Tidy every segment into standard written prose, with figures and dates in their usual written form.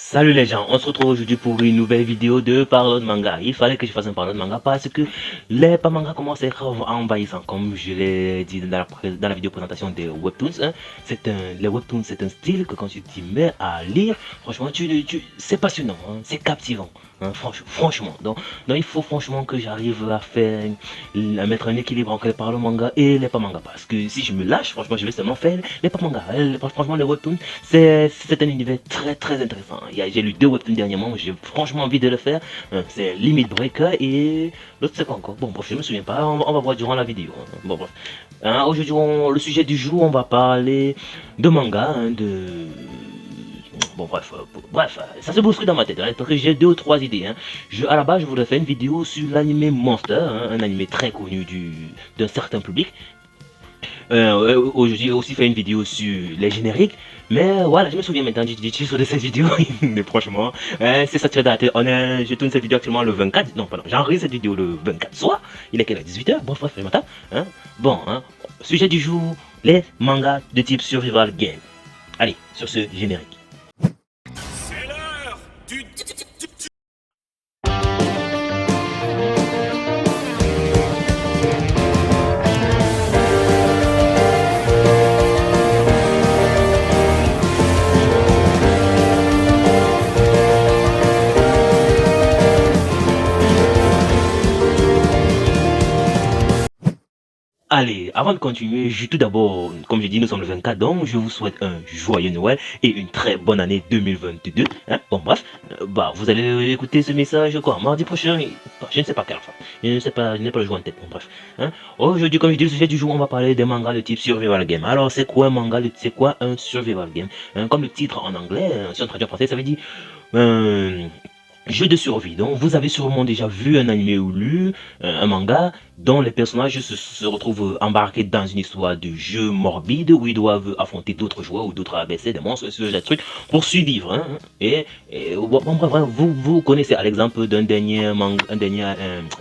Salut les gens, on se retrouve aujourd'hui pour une nouvelle vidéo de Parlons de manga. Il fallait que je fasse un Parlons de manga parce que les pas manga commencent à être envahissants. Comme je l'ai dit dans la vidéo présentation des webtoons, hein, les webtoons c'est un style que quand tu t'y mets à lire, franchement c'est passionnant, hein, c'est captivant. Hein, franchement, donc il faut franchement que j'arrive à mettre un équilibre entre les Parlons manga et les pas manga. Parce que si je me lâche, franchement je vais seulement faire les pas manga. Franchement les webtoons c'est un univers très intéressant. J'ai lu deux webtoons dernièrement, j'ai franchement envie de le faire. C'est Limit Breaker et l'autre c'est quoi encore? Bon bref, je me souviens pas, on va voir durant la vidéo. Bon bref. Aujourd'hui, le sujet du jour, on va parler de manga, Bon bref, ça se bouscule dans ma tête, hein, parce que j'ai deux ou trois idées. Hein. À la base, je voulais faire une vidéo sur l'anime Monster, hein, un anime très connu d'un certain public. Aujourd'hui, j'ai aussi fait une vidéo sur les génériques. Mais voilà, je me souviens maintenant du titre de cette vidéo. Mais franchement, c'est saturé dans la tête. Je tourne cette vidéo actuellement le 24. Non, pardon, j'enregistre cette vidéo le 24 soir. Il est quelle heure? 18h. Bon, bref, le matin. Hein? Bon, hein, sujet du jour, les mangas de type survival game. Allez, sur ce générique. C'est l'heure du... Allez, avant de continuer, tout d'abord, comme j'ai dit, nous sommes le 24, donc je vous souhaite un joyeux Noël et une très bonne année 2022. Hein? Bon, bref, vous allez écouter ce message quoi, mardi prochain, je ne sais pas quelle fois, je n'ai pas le jour en tête, bon, bref. Hein? Aujourd'hui, comme je dis, le sujet du jour, on va parler des mangas de type survival game. Alors, c'est quoi un manga, c'est quoi un survival game? Hein? Comme le titre en anglais, si on traduit en français, ça veut dire... jeu de survie. Donc, vous avez sûrement déjà vu un anime ou lu un manga dont les personnages se retrouvent embarqués dans une histoire de jeu morbide où ils doivent affronter d'autres joueurs ou d'autres ABC, des monstres, ce genre de trucs pour survivre. Hein. Bref, vous connaissez à l'exemple d'un dernier manga,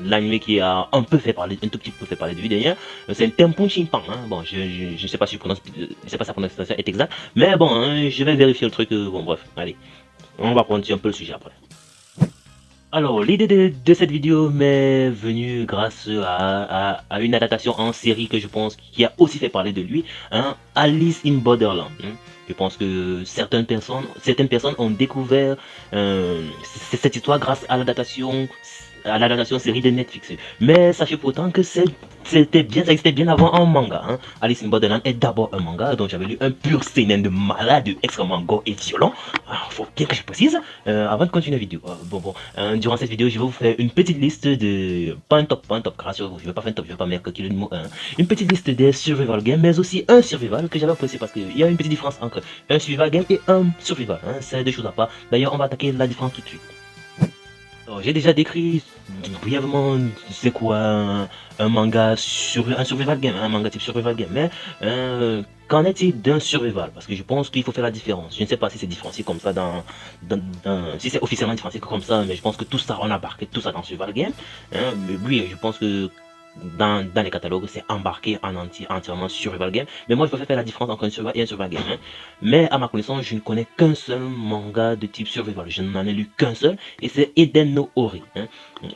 l'anime qui a un peu fait parler, un tout petit peu fait parler de lui d'ailleurs. C'est un Tempun Chimpan. Hein. Bon, je sais pas si je sais pas sa prononciation est exacte, mais bon, hein, je vais vérifier le truc. Bon, bref, allez, on va prendre un peu le sujet après. Alors, l'idée de cette vidéo m'est venue grâce à une adaptation en série que je pense qui a aussi fait parler de lui, hein, Alice in Borderland. Hein. Je pense que certaines personnes ont découvert cette histoire grâce à l'adaptation série de Netflix. Mais sachez pourtant que ça existait bien avant en manga. Hein. Alice in Borderland est d'abord un manga dont j'avais lu un pur seinen de malade, extrêmement gore et violent. Alors, faut bien que je précise avant de continuer la vidéo. Durant cette vidéo, je vais vous faire une petite liste de pas un top, rassurez-vous, je vais pas faire un top, je vais pas mettre que le mot 1. Une petite liste des survival games, mais aussi un survival que j'avais apprécié parce qu'il y a une petite différence entre un survival game et un survival. Hein. C'est deux choses à part. D'ailleurs, on va attaquer la différence tout de suite. J'ai déjà décrit brièvement c'est quoi un manga un survival game, un manga type survival game, mais qu'en est-il d'un survival? Parce que je pense qu'il faut faire la différence. Je ne sais pas si c'est différencié comme ça si c'est officiellement différencié comme ça, mais je pense que tout ça, on a embarqué tout ça dans survival game. Hein, mais oui, je pense que dans les catalogues, c'est embarqué entièrement survival game. Mais moi, je préfère faire la différence entre un survival et un survival game. Hein. Mais à ma connaissance, je ne connais qu'un seul manga de type survival. Je n'en ai lu qu'un seul, et c'est Eden no Ori. Hein.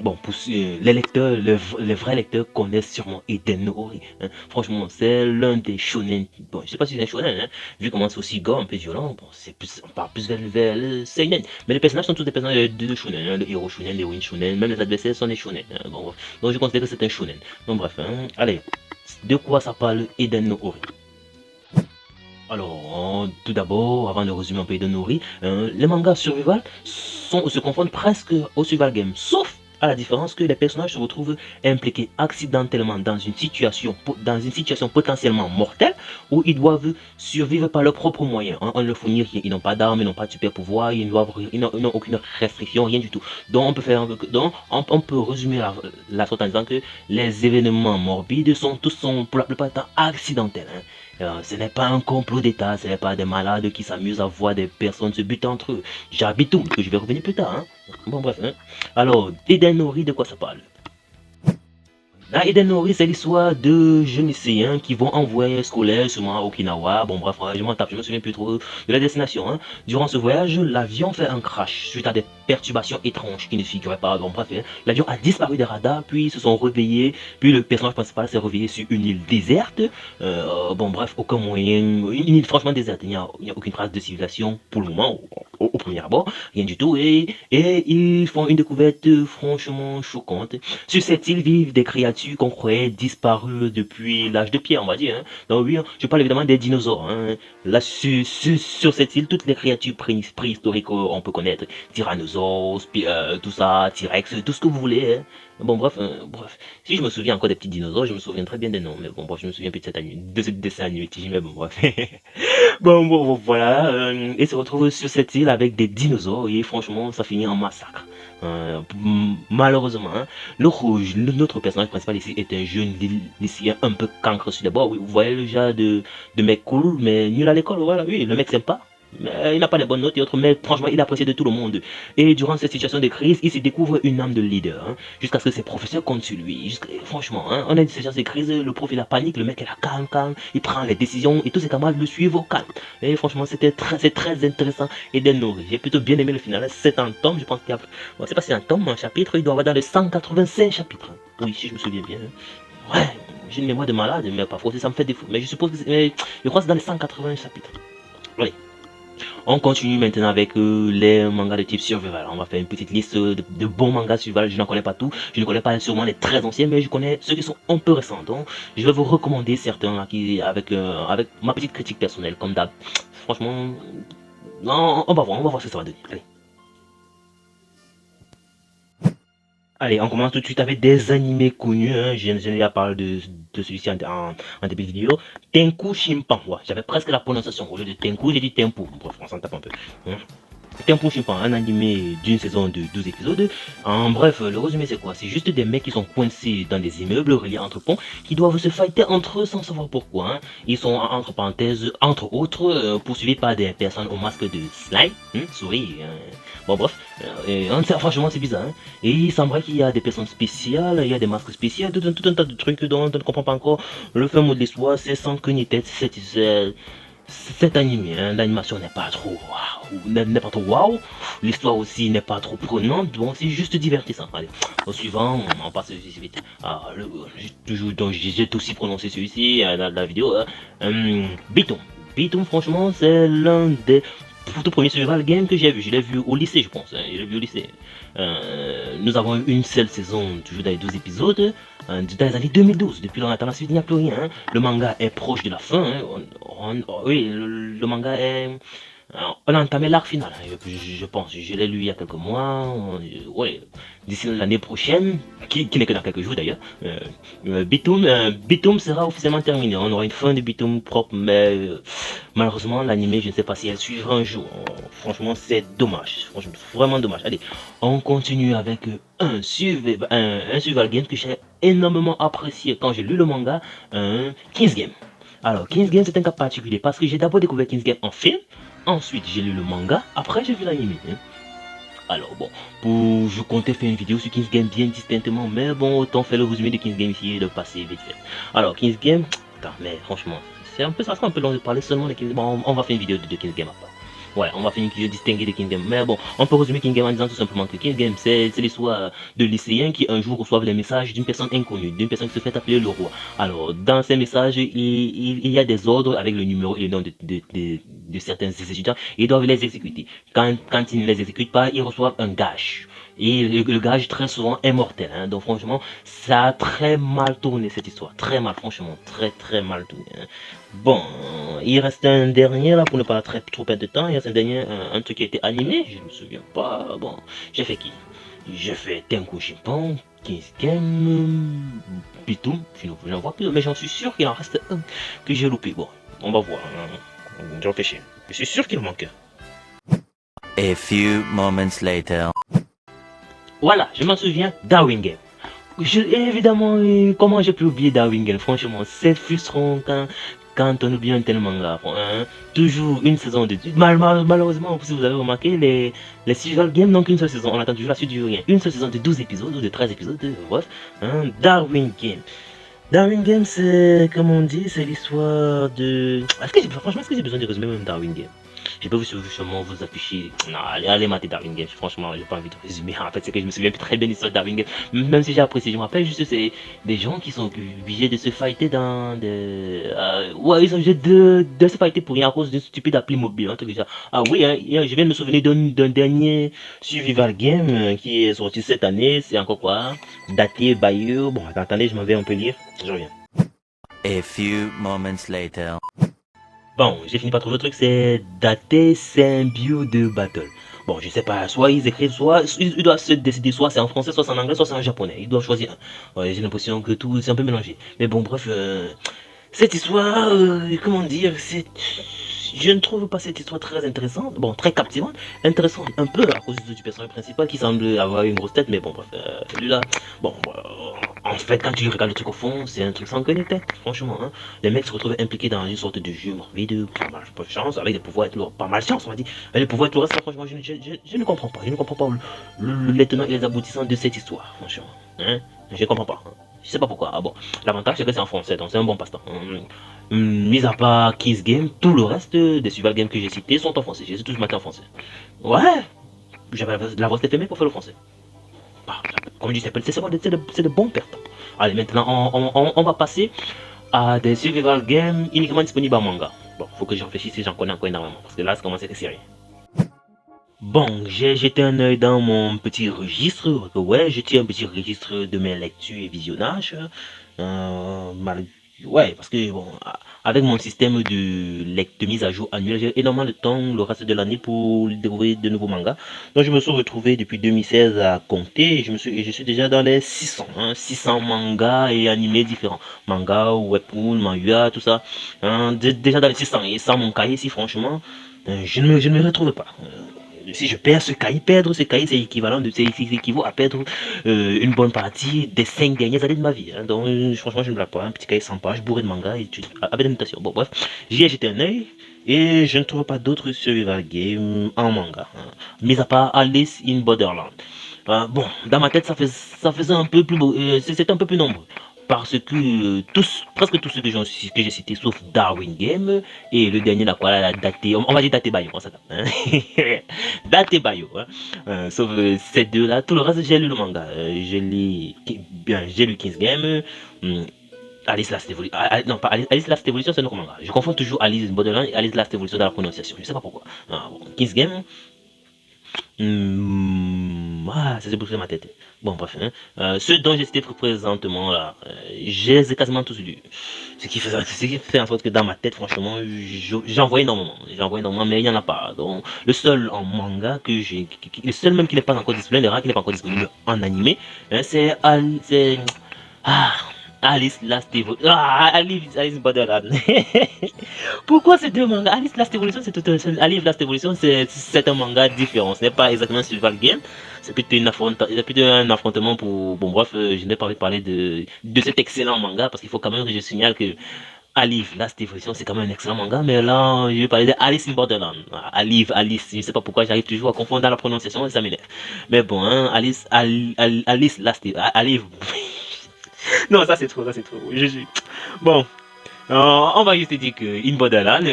Bon, pour les lecteurs, les vrais lecteurs connaissent sûrement Eden no Ori. Hein. Franchement, c'est l'un des shonen. Bon, je sais pas si c'est un shonen, hein, vu comment c'est aussi gore, un peu violent. Bon, on part plus vers le seinen. Mais les personnages sont tous des personnages de shonen. Hein. Le héros shonen, l'héroïne shonen, même les adversaires sont des shonen. Hein. Bon, donc je considère que c'est un shonen. Donc bref, hein. Allez, de quoi ça parle Eden no Ori? Alors, tout d'abord, avant de résumer un peu Eden no Ori, les mangas survival se confondent presque au survival game, sauf à la différence que les personnages se retrouvent impliqués accidentellement dans une situation potentiellement mortelle où ils doivent survivre par leurs propres moyens. Hein. On ne leur fournit rien, ils n'ont pas d'armes, ils n'ont pas de super pouvoir, ils n'ont aucune restriction, rien du tout. Donc on peut résumer la sorte en disant que les événements morbides sont pour la plupart du temps accidentels. Hein. Ce n'est pas un complot d'État, ce n'est pas des malades qui s'amusent à voir des personnes se buter entre eux. J'habite tout, que je vais revenir plus tard. Hein. Bon bref, hein. Alors, Eden no Ori, de quoi ça parle? Ah, Eden Nori, c'est l'histoire de jeunes lycéens qui vont en voyage scolaire, sûrement à Okinawa. Bon, bref, je m'en tape, je me souviens plus trop de la destination. Hein. Durant ce voyage, l'avion fait un crash suite à des perturbations étranges qui ne figuraient pas. Bon, bref, hein, l'avion a disparu des radars, puis ils se sont réveillés, puis le personnage principal s'est réveillé sur une île déserte. Bon, bref, aucun moyen, une île franchement déserte, il n'y a aucune trace de civilisation pour le moment, au premier abord, rien du tout. Et ils font une découverte franchement choquante. Sur cette île vivent des créatures qu'on croyait disparues depuis l'âge de pierre, on va dire. Hein. Donc oui, je parle évidemment des dinosaures. Hein. Là, sur cette île, toutes les créatures préhistoriques on peut connaître. Tyrannosaures, tout ça, T-Rex, tout ce que vous voulez. Hein. Bon, bref, si je me souviens encore des petits dinosaures, je me souviens très bien des noms. Mais bon, bref, je me souviens plus de ce dessin animé, mais bon, bref. bon, voilà. Et se retrouve sur cette île avec des dinosaures et franchement, ça finit en massacre. Malheureusement, hein, le rouge, notre personnage principal ici est un jeune lycéen un peu cancre sur les bords. Oui, vous voyez le genre de mec cool, mais nul à l'école. Voilà, oui, le mec sympa. Mais il n'a pas les bonnes notes et autres, mais franchement, il apprécie de tout le monde. Et durant cette situation de crise, il se découvre une âme de leader, hein, jusqu'à ce que ses professeurs comptent sur lui. Franchement, hein, on a une situation de crise, le prof il a panique, le mec il a calme, il prend les décisions et tous ses camarades le suivent au calme. Et franchement, c'est très intéressant et dénoré. J'ai plutôt bien aimé le final. C'est un tome, je pense qu'il y a. Bon, c'est pas si un tome, un chapitre, il doit avoir dans les 185 chapitres. Oui, si je me souviens bien. Ouais, j'ai une mémoire de malade, mais parfois ça me fait défaut. Mais je suppose que je crois que c'est dans les 180 chapitres. Allez. On continue maintenant avec les mangas de type survival. On va faire une petite liste de bons mangas survival. Je n'en connais pas tout. Je ne connais pas sûrement les très anciens, mais je connais ceux qui sont un peu récents. Donc, je vais vous recommander certains avec ma petite critique personnelle, comme d'hab. Franchement, non, on va voir ce que ça va donner. Allez. Allez, on commence tout de suite avec des animés connus. Hein. J'ai déjà parlé de celui-ci en début de vidéo. Tenku Shimpan. Ouais, j'avais presque la prononciation. Au lieu de Tenku, j'ai dit Tempu. Bref, on s'en tape un peu. Hein. Tempo Shimpan, un animé d'une saison de 12 épisodes. En bref, le résumé c'est quoi? C'est juste des mecs qui sont coincés dans des immeubles reliés entre ponts, qui doivent se fighter entre eux sans savoir pourquoi. Hein. Ils sont entre parenthèses, entre autres, poursuivis par des personnes au masque de slime, souris. Bon bref, franchement c'est bizarre. Hein. Et il semblerait qu'il y a des personnes spéciales, il y a des masques spéciaux, tout un tas de trucs dont on ne comprend pas encore. Le fin mot de l'histoire, c'est sans queue ni tête, cet animé, hein, l'animation n'est pas trop waouh, l'histoire aussi n'est pas trop prenante, donc c'est juste divertissant. Allez, au suivant, on passe vite. J'ai aussi prononcé celui-ci dans la vidéo. Bitum. Bitum, franchement, c'est l'un des tout premier survival game que j'ai vu. Je l'ai vu au lycée, je pense. Hein, je l'ai vu au lycée. Nous avons eu une seule saison, toujours dans les 12 épisodes, dans les années 2012. Depuis lors, la suite, il n'y a plus rien. Hein. Le manga est proche de la fin. Hein. Oui, le manga est... On a entamé l'arc final, hein, je pense. Je l'ai lu il y a quelques mois. Ouais, d'ici l'année prochaine, qui n'est que dans quelques jours d'ailleurs, Bitum sera officiellement terminé. On aura une fin de Bitum propre, mais malheureusement, l'animé, je ne sais pas si elle suivra un jour. Franchement, c'est dommage. Franchement, vraiment dommage. Allez, on continue avec un survival game que j'ai énormément apprécié quand j'ai lu le manga, King's Game. Alors, King's Game, c'est un cas particulier parce que j'ai d'abord découvert King's Game en film. Ensuite, j'ai lu le manga. Après, j'ai vu l'anime. Hein. Alors, bon, je comptais faire une vidéo sur King's Game bien distinctement. Mais bon, autant faire le résumé de King's Game ici et de passer vite fait. Alors, King's Game, mais franchement, ça sera un peu long de parler seulement de King's Game. Bon, on va faire une vidéo de King's Game après. Ouais, on va faire une vidéo distinguée de King's Game. Mais bon, on peut résumer King's Game en disant tout simplement que King's Game, c'est l'histoire de lycéens qui un jour reçoivent les messages d'une personne inconnue, d'une personne qui se fait appeler le roi. Alors, dans ces messages, il y a des ordres avec le numéro et le nom de certains étudiants et ils doivent les exécuter. Quand ils ne les exécutent pas, ils reçoivent un gage. Et le gage très souvent est mortel. Hein. Donc franchement, ça a très mal tourné cette histoire. Très mal, franchement. Très mal tourné. Hein. Bon, il reste un dernier là pour ne pas trop perdre de temps. Il reste un dernier, un truc qui a été animé. Je ne me souviens pas. Bon, j'ai fait qui? J'ai fait Tenku Shimpan, King's Game, Bitum. J'en vois plus, mais j'en suis sûr qu'il en reste un que j'ai loupé. Bon, on va voir. Hein. Je réfléchis. Je suis sûr qu'il manque un. A few moments later. Voilà, je m'en souviens, Darwin Game. Évidemment, comment j'ai pu oublier Darwin Game? Franchement, c'est frustrant quand on oublie un tel manga. Hein, toujours une saison de... Malheureusement, si vous avez remarqué, les Survival Games n'ont qu'une seule saison. On attend toujours la suite du rien. Une seule saison de 12 épisodes ou de 13 épisodes. Bref, hein, Darwin Game. Darwin Game, c'est, comme on dit, c'est l'histoire de... Franchement, est-ce que j'ai besoin de résumer même Darwin Game? Je peux sûrement vous afficher. Non, allez mater Darwin Game. Franchement, j'ai pas envie de résumer. En fait, c'est que je me souviens plus très bien de l'histoire de Darwin Game. Même si j'ai apprécié, je me rappelle juste que c'est des gens qui sont obligés de se fighter dans des. Ouais, ils sont obligés de se fighter pour rien à cause d'une stupide appli mobile. Un truc déjà. Ah oui, hein, je viens de me souvenir d'un dernier Survival Game qui est sorti cette année. C'est encore quoi? Daté Bayou. Bon, attendez, je m'en vais un peu lire. Je reviens. A few moments later. Bon, j'ai fini par trouver le truc, c'est Daté Symbio de Battle. Bon, je sais pas, soit ils écrivent, soit ils doivent se décider, soit c'est en français, soit c'est en anglais, soit c'est en japonais. Ils doivent choisir un. Ouais, j'ai l'impression que tout c'est un peu mélangé. Mais bon, bref, cette histoire, comment dire, je ne trouve pas cette histoire très intéressante, bon, très captivante, intéressante un peu à cause du personnage principal qui semble avoir une grosse tête, mais bon, bref, celui-là, bon, en fait, quand tu regardes le truc au fond, c'est un truc sans queue ni tête, franchement, hein. Les mecs se retrouvent impliqués dans une sorte de jeu morbide, pas mal de chance, avec des pouvoirs être lourds, pas mal de chance, on va dire, avec des pouvoirs être lourds, ça, franchement, je ne comprends pas, les tenants et les aboutissants de cette histoire, franchement, hein, je comprends pas, hein. Je sais pas pourquoi. Ah bon, l'avantage c'est que c'est en français, donc c'est un bon passe-temps. Mis à part Kiss Game, tout le reste des Survival Games que j'ai cités sont en français. J'ai tous maté en français. Ouais, j'avais la voix FME pour faire le français. Bah, comme je dis, c'est de bons perdants. Allez, maintenant on va passer à des Survival Games uniquement disponibles en manga. Bon, faut que j'en réfléchisse si j'en connais encore énormément, parce que là ça commence à être sérieux. Bon, j'ai jeté un œil dans mon petit registre. Ouais, j'ai un petit registre de mes lectures et visionnages. Ouais, parce que bon, avec mon système de mise à jour annuelle, j'ai énormément de temps le reste de l'année pour découvrir de nouveaux mangas. Donc je me suis retrouvé depuis 2016 à compter et je suis déjà dans les 600, 600 mangas et animés différents. Manga, webtoon, manga, tout ça. Déjà dans les 600 et sans mon cahier, si franchement, je ne me retrouve pas. Si je perds ce cahier, perdre ce cahier, c'est équivalent c'est équivaut à perdre une bonne partie des 5 dernières années de ma vie. Hein. Donc, franchement, je ne blague pas. Un petit cahier 100 pages, bourré de manga, et avec des notations. Bon, bref, j'y ai jeté un œil et je ne trouve pas d'autres survival games en manga. Hein. Mis à part Alice in Borderland. Bon, dans ma tête, ça faisait un peu plus beau, c'était un peu plus nombreux. Parce que presque tous ceux que j'ai cités, sauf Darwin Game et le dernier, là, quoi, la Daté, on va dire Daté Bayo, on s'attend. Hein. Daté Bayo, hein. Sauf ces deux-là, tout le reste, j'ai lu le manga. J'ai lu King's Game. Alice Last Evolution. Non, pas Alice Last Evolution, c'est notre manga. Je confonds toujours Alice in Borderland et Alice Last Evolution dans la prononciation. Je sais pas pourquoi. Bon, King's Game. Ça s'est bouffé ma tête. Bon, bref. Hein. Ceux dont j'ai cité présentement là, j'ai quasiment tous lus. Ce qui fait en sorte que dans ma tête, franchement, j'en vois énormément. Mais il n'y en a pas. Donc, le seul en manga que j'ai. Le seul même qui n'est pas encore disponible, les rares qui n'est pas encore disponible en animé, hein, c'est. Alice Last Evolution. Alice Borderland. Pourquoi ces deux mangas? Alice Last Evolution, Alice Last Evolution, c'est un manga différent. Ce n'est pas exactement un survival game. C'est plutôt un affrontement pour. Bon, bref, je n'ai pas envie de parler de cet excellent manga parce qu'il faut quand même que je signale que Alice Last Evolution, c'est quand même un excellent manga. Mais là, je vais parler de Alice in Borderland. Alice, je ne sais pas pourquoi j'arrive toujours à confondre dans la prononciation et ça m'énerve. Mais bon, hein, Alice Last Alice. Non, ça c'est trop. Je suis. Bon, on va juste dire que In Borderland,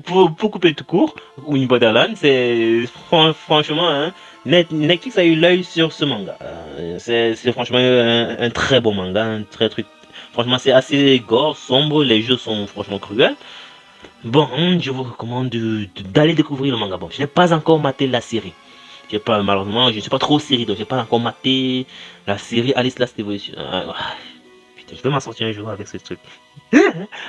pour couper tout court, In Borderland, c'est franchement, hein, Netflix a eu l'œil sur ce manga. C'est franchement un très bon manga, un très truc. Franchement, c'est assez gore, sombre, les jeux sont franchement cruels. Bon, je vous recommande d'aller découvrir le manga. Bon, je n'ai pas encore maté la série. Malheureusement, je ne suis pas trop série, donc je n'ai pas encore maté la série Alice Last Evolution. Je vais m'en sortir un jour avec ce truc.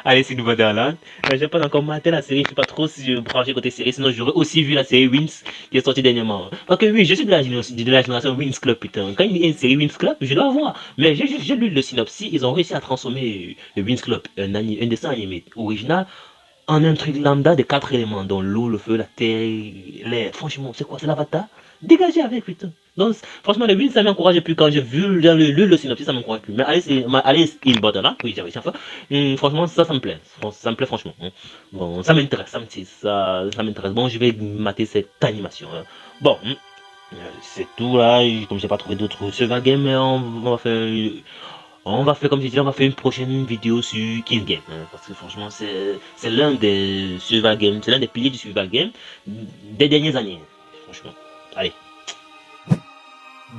Allez, c'est Nouveau Borderland. J'ai pas encore maté la série, je suis pas trop branché côté série, sinon j'aurais aussi vu la série Wings qui est sortie dernièrement. Ok, oui, je suis de la génération Wings Club, putain. Quand il y a une série Wings Club, je dois voir. Mais j'ai lu le synopsis, ils ont réussi à transformer le Wings Club, un dessin animé original, en un truc lambda de 4 éléments, dont l'eau, le feu, la terre, l'air. Franchement, c'est quoi? C'est l'avatar? Dégagez avec, putain. Donc, franchement, le 8, ça m'encourage. Et puis, quand j'ai vu le synopsis, ça m'encourage plus. Mais Alice in Borderland, oui, j'ai réussi à faire. Franchement, ça me plaît. Ça me plaît, franchement. Bon, ça m'intéresse, ça m'intéresse. Bon, je vais mater cette animation. Bon, c'est tout là. Comme j'ai pas trouvé d'autres survival game, mais on va faire comme j'ai dit, on va faire une prochaine vidéo sur Kill Game, parce que franchement c'est l'un des survival games, c'est l'un des piliers du survival game des dernières années, franchement. Allez.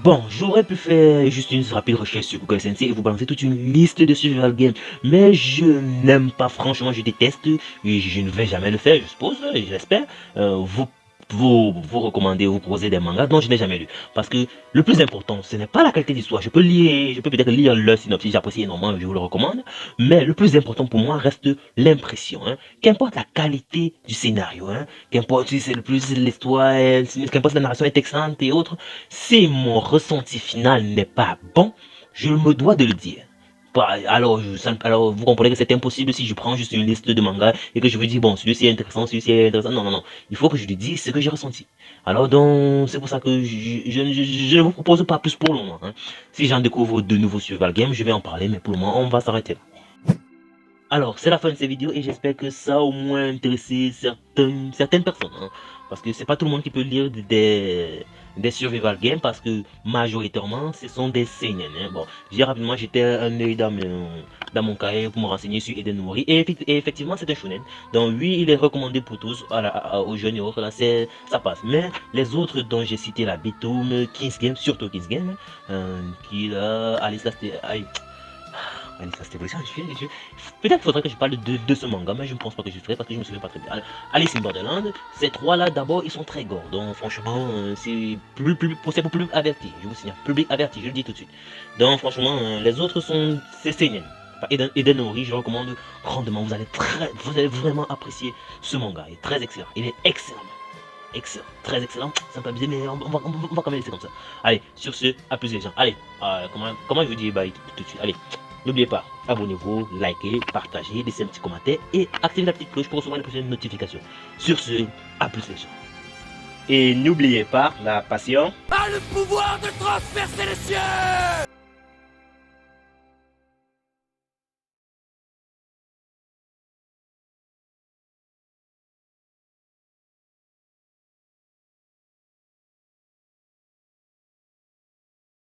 Bon, j'aurais pu faire juste une rapide recherche sur Google Sensei et vous balancer toute une liste de survival games, mais je n'aime pas, franchement, je déteste, et je ne vais jamais le faire, je suppose, et j'espère. Vous recommander, vous proposer des mangas dont je n'ai jamais lu. Parce que le plus important, ce n'est pas la qualité d'histoire. Je peux peut-être lire le synopsis, j'apprécie énormément, je vous le recommande. Mais le plus important pour moi reste l'impression. Qu'importe la qualité du scénario, qu'importe si c'est le plus l'histoire, qu'importe si la narration est excellente et autres, si mon ressenti final n'est pas bon, je me dois de le dire. Alors, vous comprenez que c'est impossible si je prends juste une liste de mangas et que je vous dis, bon, celui-ci est intéressant, celui-ci est intéressant. Non, non, non. Il faut que je lui dise ce que j'ai ressenti. Alors, donc, c'est pour ça que je ne vous propose pas plus pour le moment. Si j'en découvre de nouveaux sur Valgame, je vais en parler, mais pour le moment, on va s'arrêter là. Alors, c'est la fin de cette vidéo et j'espère que ça a au moins intéressé certaines personnes. Parce que c'est pas tout le monde qui peut lire des survival games parce que majoritairement ce sont des seinen. Bon, j'ai rapidement jeté un œil dans mon cahier pour me renseigner sur Eden Mori et effectivement c'est un shonen. Donc oui, il est recommandé pour tous aux jeunes et autres, là ça passe. Mais les autres dont j'ai cité la Bitum, King's Game, surtout King's Game, qui là, Alice peut-être faudrait que je parle de ce manga, mais je ne pense pas que je ferai parce que je me souviens pas très bien. Alice in Borderland, ces trois-là d'abord ils sont très gords, donc franchement c'est pour plus averti, je vous signale, public averti, je le dis tout de suite. Donc franchement les autres sont c'est seinen. Eden Ori, je le recommande grandement, vous allez vraiment apprécier ce manga, il est très excellent, il est excellent. Excellent, très excellent, c'est un peu abusé mais on va quand même laisser comme ça. Allez, sur ce, à plus les gens. Allez, comment je vous dis bye tout de suite. Allez, n'oubliez pas, abonnez-vous, likez, partagez, laissez un petit commentaire et activez la petite cloche pour recevoir les prochaines notifications. Sur ce, à plus les gens. Et n'oubliez pas, la passion a le pouvoir de transpercer les cieux!